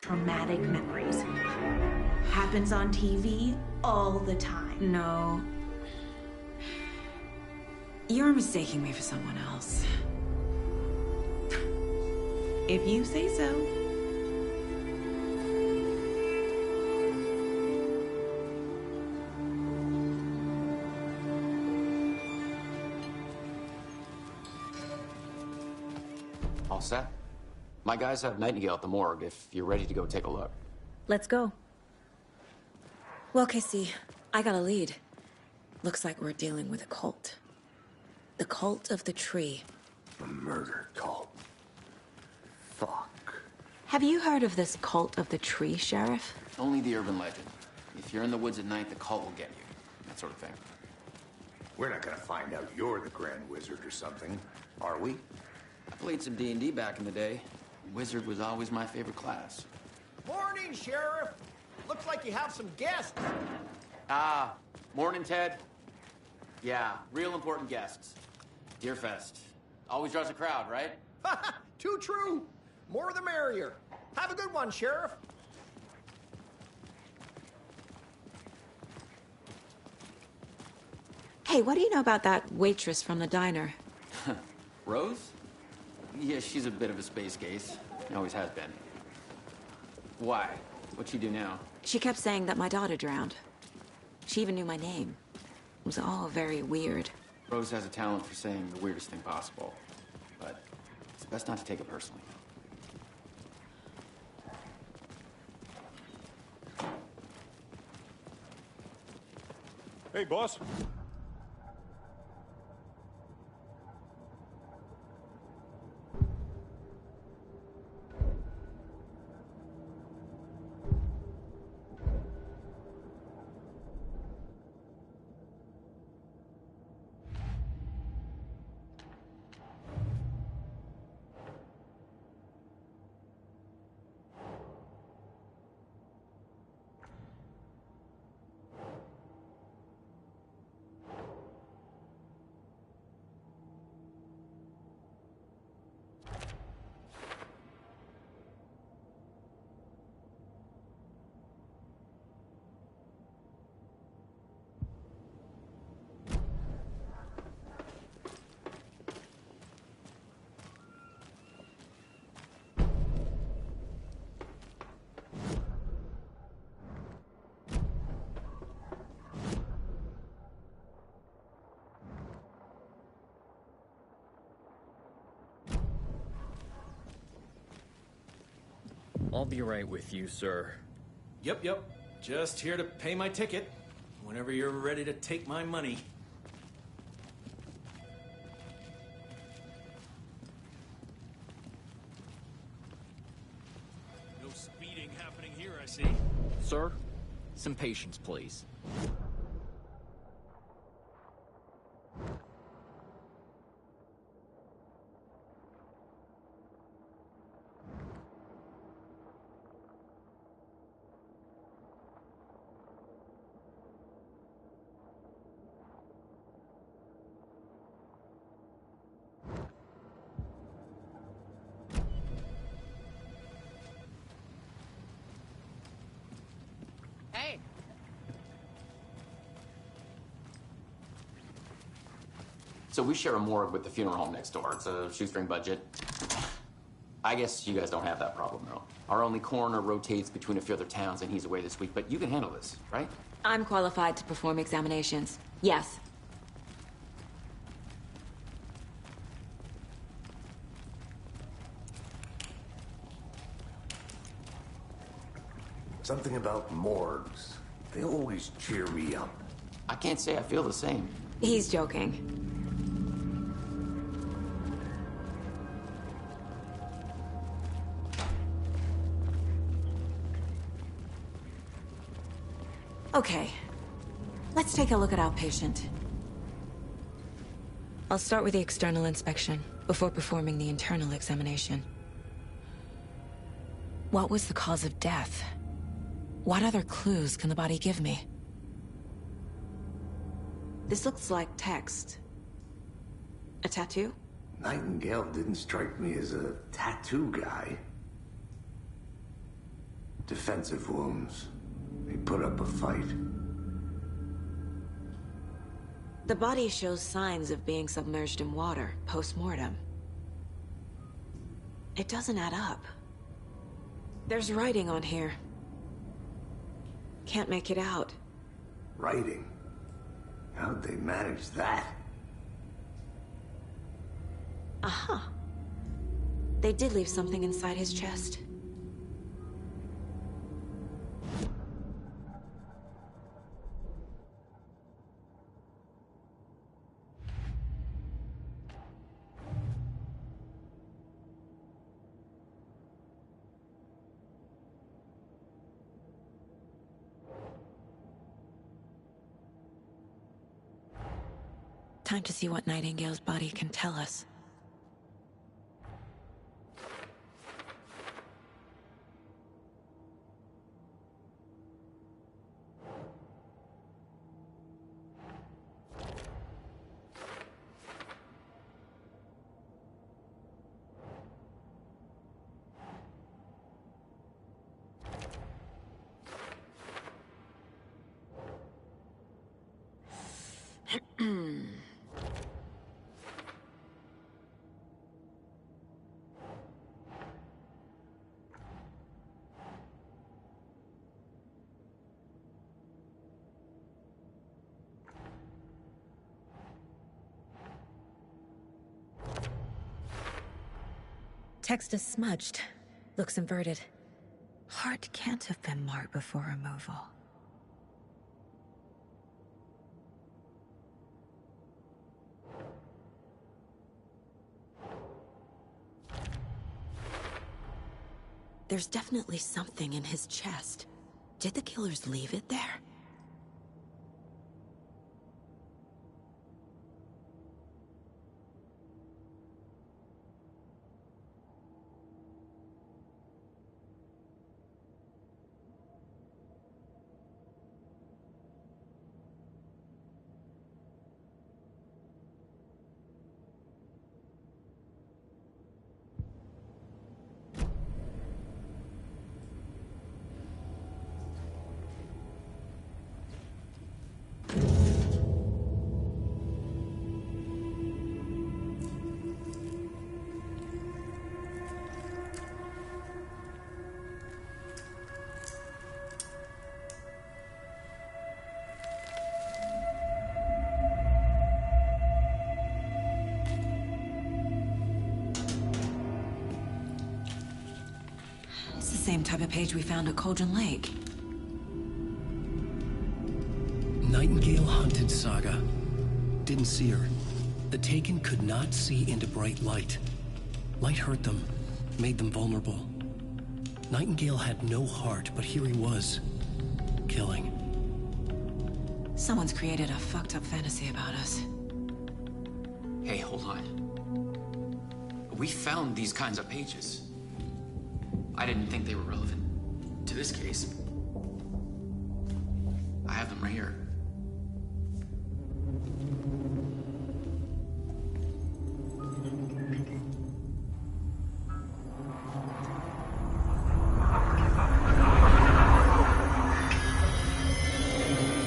Traumatic memories. Happens on TV all the time. No. You're mistaking me for someone else. If you say so. All set? My guys have Nightingale at the morgue if you're ready to go take a look. Let's go. Well, Casey, I got a lead. Looks like we're dealing with a cult. The cult of the tree. A murder cult. Fuck. Have you heard of this cult of the tree, Sheriff? Only the urban legend. If you're in the woods at night, the cult will get you. That sort of thing. We're not gonna find out you're the Grand Wizard or something, are we? I played some D&D back in the day. Wizard was always my favorite class. Morning, Sheriff. Looks like you have some guests. Ah, morning, Ted. Yeah, real important guests. Deerfest. Always draws a crowd, right? Too true. More the merrier. Have a good one, Sheriff. Hey, what do you know about that waitress from the diner? Rose? Yeah, she's a bit of a space case. Always has been. Why? What'd she do now? She kept saying that my daughter drowned. She even knew my name. It was all very weird. Rose has a talent for saying the weirdest thing possible. But it's best not to take it personally. Hey, boss. I'll be right with you, sir. Yep. Just here to pay my ticket. Whenever you're ready to take my money. No speeding happening here, I see. Sir, some patience, please. Hey! So we share a morgue with the funeral home next door. It's a shoestring budget. I guess you guys don't have that problem, though. Our only coroner rotates between a few other towns, and he's away this week. But you can handle this, right? I'm qualified to perform examinations. Yes. Something about morgues. They always cheer me up. I can't say I feel the same. He's joking. Okay. Let's take a look at our patient. I'll start with the external inspection before performing the internal examination. What was the cause of death? What other clues can the body give me? This looks like text. A tattoo? Nightingale didn't strike me as a tattoo guy. Defensive wounds. They put up a fight. The body shows signs of being submerged in water, post-mortem. It doesn't add up. There's writing on here. Can't make it out. Writing? How'd they manage that? Uh-huh. They did leave something inside his chest. Time to see what Nightingale's body can tell us. Text is smudged. Looks inverted. Heart can't have been marked before removal. There's definitely something in his chest. Did the killers leave it there? Same type of page we found at Cauldron Lake. Nightingale hunted Saga. Didn't see her. The Taken could not see into bright light. Light hurt them, made them vulnerable. Nightingale had no heart, but here he was, killing. Someone's created a fucked up fantasy about us. Hey, hold on. We found these kinds of pages. I didn't think they were relevant to this case. I have them right here.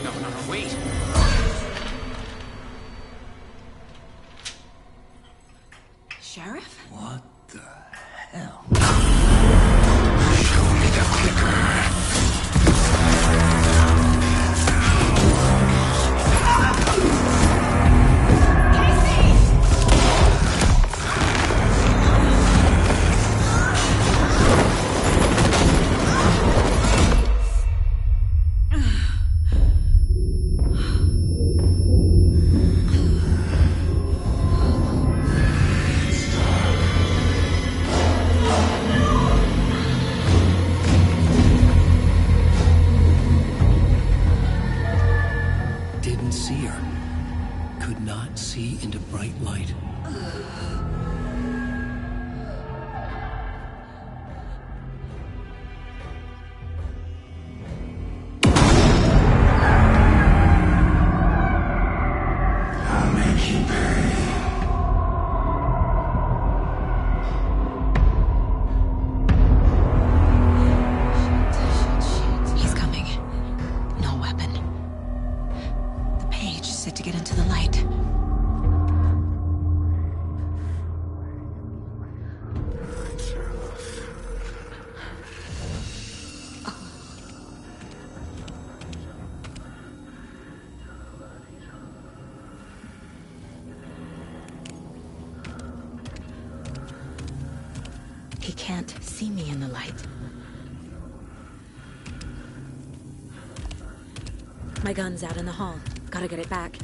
No, wait! Sheriff? What the hell? Show My gun's out in the hall. Gotta get it back.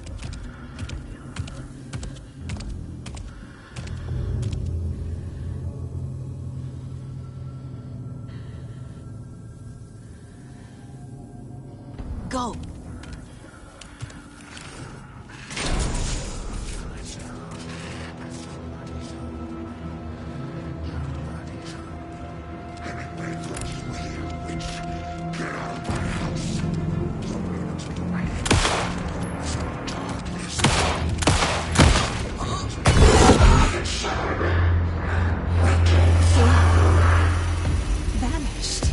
Go! Vanished.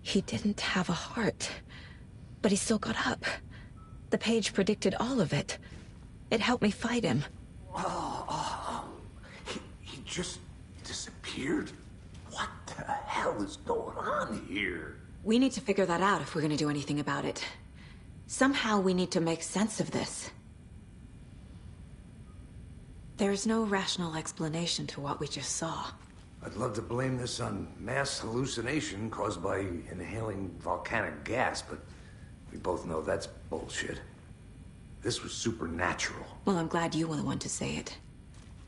He didn't have a heart, but he still got up. The page predicted all of it. It helped me fight him. He just disappeared? What the hell is going on here? We need to figure that out if we're gonna do anything about it. Somehow we need to make sense of this. There's no rational explanation to what we just saw. I'd love to blame this on mass hallucination caused by inhaling volcanic gas, but we both know that's bullshit. This was supernatural. Well, I'm glad you were the one to say it.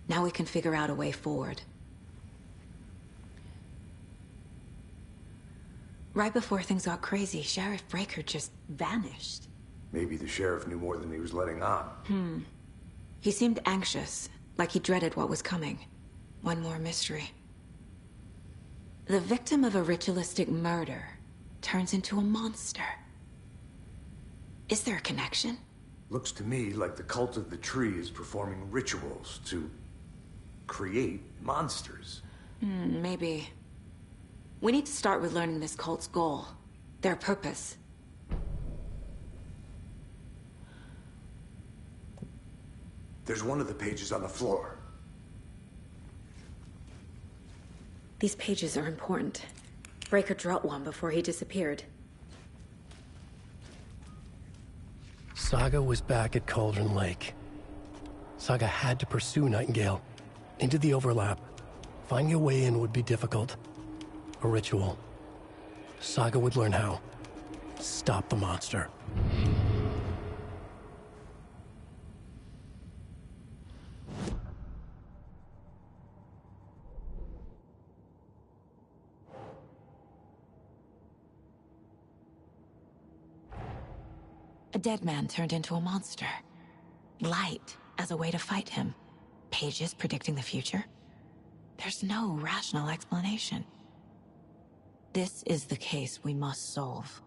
Now we can figure out a way forward. Right before things got crazy, Sheriff Breaker just vanished. Maybe the sheriff knew more than he was letting on. He seemed anxious, like he dreaded what was coming. One more mystery. The victim of a ritualistic murder turns into a monster. Is there a connection? Looks to me like the cult of the tree is performing rituals to create monsters. Maybe. We need to start with learning this cult's goal. Their purpose. There's one of the pages on the floor. These pages are important. Breaker dropped one before he disappeared. Saga was back at Cauldron Lake. Saga had to pursue Nightingale. Into the overlap. Finding a way in would be difficult. A ritual. Saga would learn how. Stop the monster. A dead man turned into a monster. Light as a way to fight him. Pages predicting the future. There's no rational explanation. This is the case we must solve.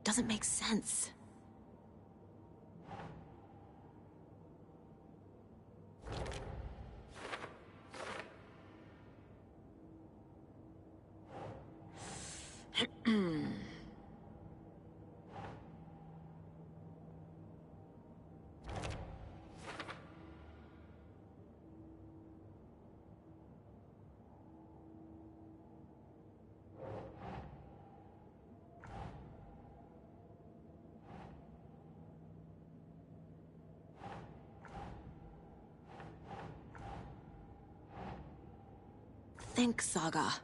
Doesn't make sense. think, Saga.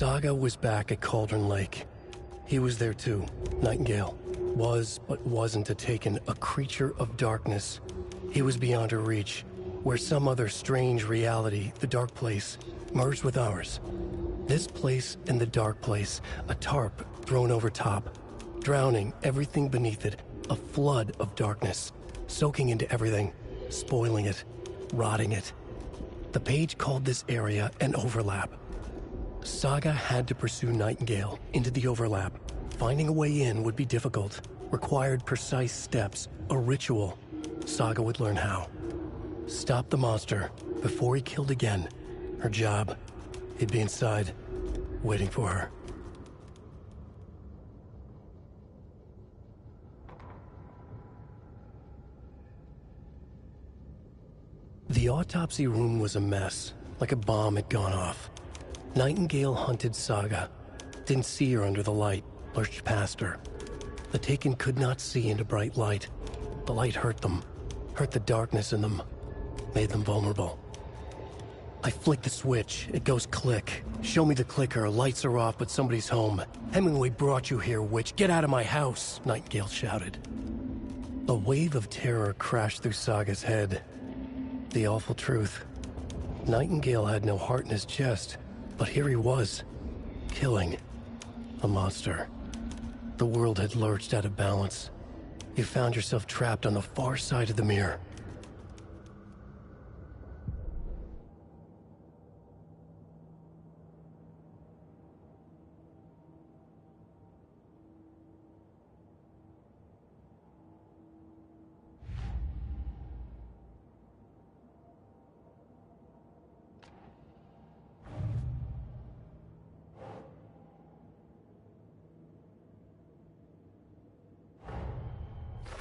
Saga was back at Cauldron Lake. He was there too. Nightingale was, but wasn't a Taken, a creature of darkness. He was beyond her reach, where some other strange reality, the dark place, merged with ours. This place and the dark place, a tarp thrown over top, drowning everything beneath it, a flood of darkness, soaking into everything, spoiling it, rotting it. The page called this area an overlap. Saga had to pursue Nightingale into the overlap. Finding a way in would be difficult, required precise steps, a ritual. Saga would learn how. Stop the monster before he killed again. Her job. He'd be inside, waiting for her. The autopsy room was a mess, like a bomb had gone off. Nightingale hunted Saga. Didn't see her under the light, lurched past her. The Taken could not see into bright light. The light hurt them, hurt the darkness in them, made them vulnerable. I flick the switch, it goes click. Show me the clicker, lights are off but somebody's home. Hemingway brought you here, witch, get out of my house, Nightingale shouted. A wave of terror crashed through Saga's head. The awful truth. Nightingale had no heart in his chest. But here he was, killing a monster. The world had lurched out of balance. You found yourself trapped on the far side of the mirror.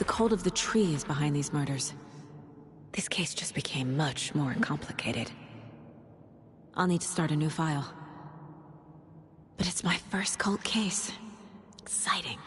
The cult of the tree is behind these murders. This case just became much more complicated. I'll need to start a new file. But it's my first cult case. Exciting.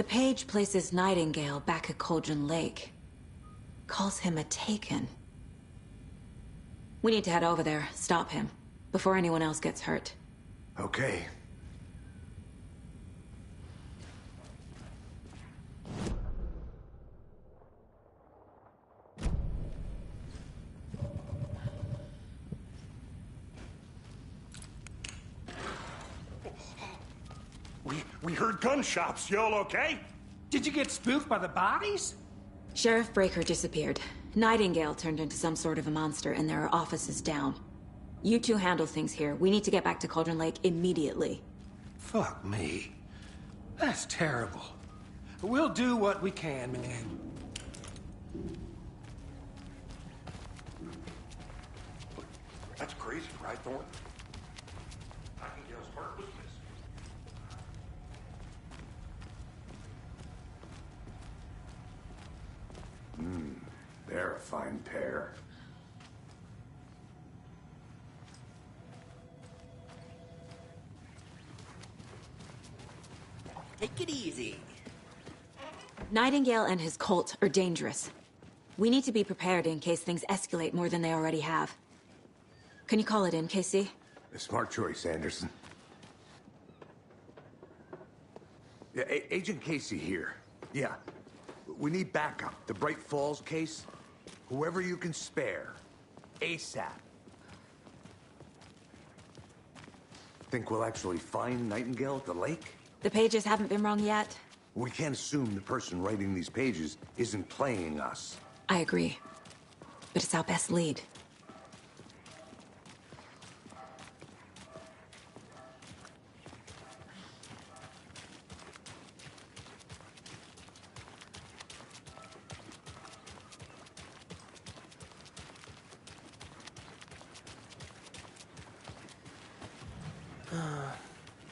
The page places Nightingale back at Cauldron Lake. Calls him a Taken. We need to head over there, stop him, before anyone else gets hurt. Okay. We heard gunshots. Y'all okay? Did you get spooked by the bodies? Sheriff Breaker disappeared. Nightingale turned into some sort of a monster, and there are offices down. You two handle things here. We need to get back to Cauldron Lake immediately. Fuck me. That's terrible. We'll do what we can, man. That's crazy, right, Thorne? Nightingale's heart was missing. They're a fine pair. Take it easy. Nightingale and his cult are dangerous. We need to be prepared in case things escalate more than they already have. Can you call it in, Casey? A smart choice, Anderson. Yeah, Agent Casey here. Yeah. We need backup. The Bright Falls case. Whoever you can spare. ASAP. Think we'll actually find Nightingale at the lake? The pages haven't been wrong yet. We can't assume the person writing these pages isn't playing us. I agree. But it's our best lead.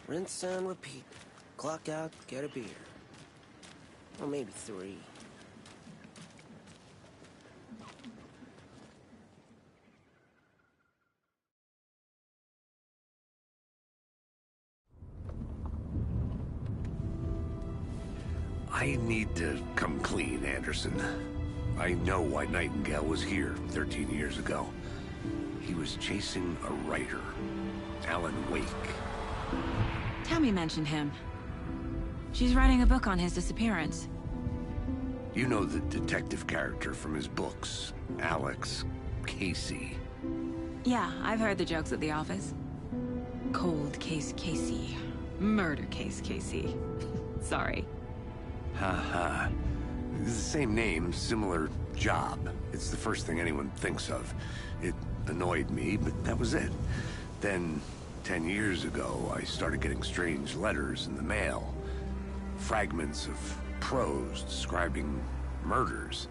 Rinse and repeat. Clock out, get a beer. Or maybe 3. I need to come clean, Anderson. I know why Nightingale was here 13 years ago. He was chasing a writer, Alan Wake. Tammy mentioned him. She's writing a book on his disappearance. You know the detective character from his books, Alex Casey. Yeah, I've heard the jokes at the office. Cold case Casey. Murder case Casey. Sorry. Haha. It's the same name, similar job. It's the first thing anyone thinks of. It annoyed me, but that was it. Then, 10 years ago, I started getting strange letters in the mail. Fragments of prose describing murders.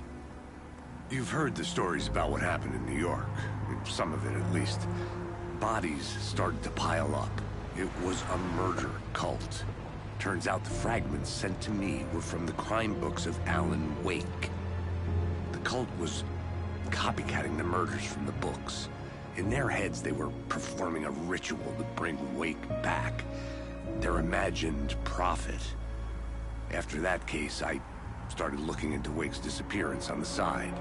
You've heard the stories about what happened in New York. Some of it, at least. Bodies started to pile up. It was a murder cult. Turns out the fragments sent to me were from the crime books of Alan Wake. The cult was copycatting the murders from the books. In their heads, they were performing a ritual to bring Wake back. Their imagined prophet. After that case, I started looking into Wake's disappearance on the side.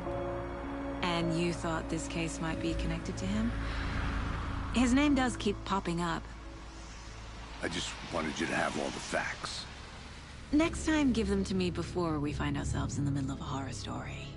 And you thought this case might be connected to him? His name does keep popping up. I just wanted you to have all the facts. Next time, give them to me before we find ourselves in the middle of a horror story.